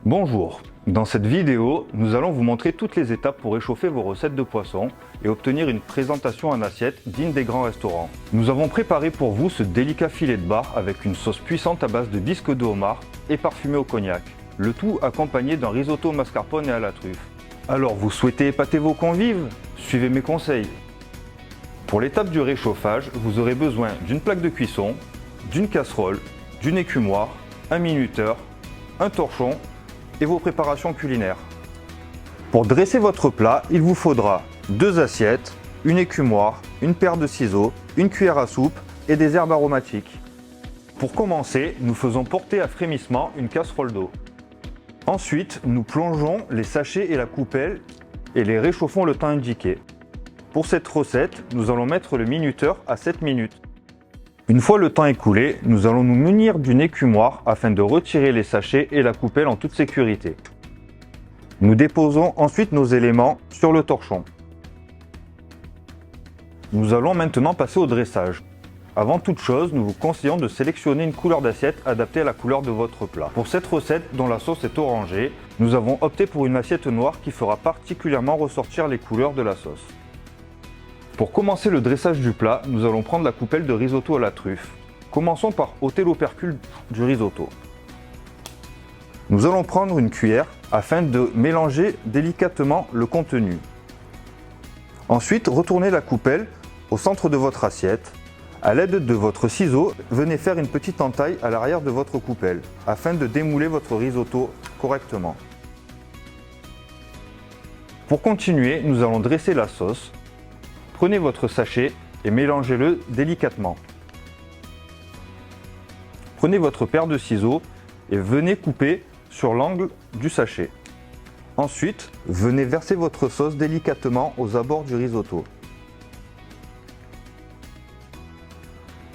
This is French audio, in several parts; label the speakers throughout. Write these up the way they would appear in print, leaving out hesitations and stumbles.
Speaker 1: Bonjour, dans cette vidéo, nous allons vous montrer toutes les étapes pour réchauffer vos recettes de poisson et obtenir une présentation en assiette digne des grands restaurants. Nous avons préparé pour vous ce délicat filet de bar avec une sauce puissante à base de bisque de homard et parfumé au cognac. Le tout accompagné d'un risotto au mascarpone et à la truffe. Alors vous souhaitez épater vos convives? Suivez mes conseils. Pour l'étape du réchauffage, vous aurez besoin d'une plaque de cuisson, d'une casserole, d'une écumoire, un minuteur, un torchon et vos préparations culinaires. Pour dresser votre plat, il vous faudra 2 assiettes, une écumoire, une paire de ciseaux, une cuillère à soupe et des herbes aromatiques. Pour commencer, nous faisons porter à frémissement une casserole d'eau. Ensuite, nous plongeons les sachets et la coupelle et les réchauffons le temps indiqué. Pour cette recette, nous allons mettre le minuteur à 7 minutes. Une fois le temps écoulé, nous allons nous munir d'une écumoire afin de retirer les sachets et la coupelle en toute sécurité. Nous déposons ensuite nos éléments sur le torchon. Nous allons maintenant passer au dressage. Avant toute chose, nous vous conseillons de sélectionner une couleur d'assiette adaptée à la couleur de votre plat. Pour cette recette dont la sauce est orangée, nous avons opté pour une assiette noire qui fera particulièrement ressortir les couleurs de la sauce. Pour commencer le dressage du plat, nous allons prendre la coupelle de risotto à la truffe. Commençons par ôter l'opercule du risotto. Nous allons prendre une cuillère afin de mélanger délicatement le contenu. Ensuite, retournez la coupelle au centre de votre assiette. À l'aide de votre ciseau, venez faire une petite entaille à l'arrière de votre coupelle afin de démouler votre risotto correctement. Pour continuer, nous allons dresser la sauce. Prenez votre sachet et mélangez-le délicatement. Prenez votre paire de ciseaux et venez couper sur l'angle du sachet. Ensuite, venez verser votre sauce délicatement aux abords du risotto.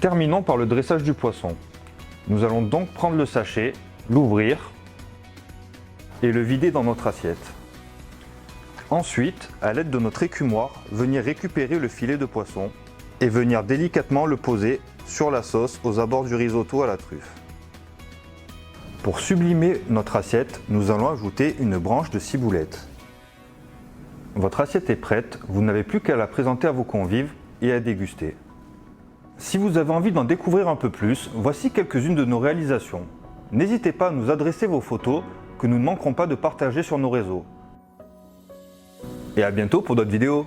Speaker 1: Terminons par le dressage du poisson. Nous allons donc prendre le sachet, l'ouvrir et le vider dans notre assiette. Ensuite, à l'aide de notre écumoire, venir récupérer le filet de poisson et venir délicatement le poser sur la sauce aux abords du risotto à la truffe. Pour sublimer notre assiette, nous allons ajouter une branche de ciboulette. Votre assiette est prête, vous n'avez plus qu'à la présenter à vos convives et à déguster. Si vous avez envie d'en découvrir un peu plus, voici quelques-unes de nos réalisations. N'hésitez pas à nous adresser vos photos que nous ne manquerons pas de partager sur nos réseaux. Et à bientôt pour d'autres vidéos.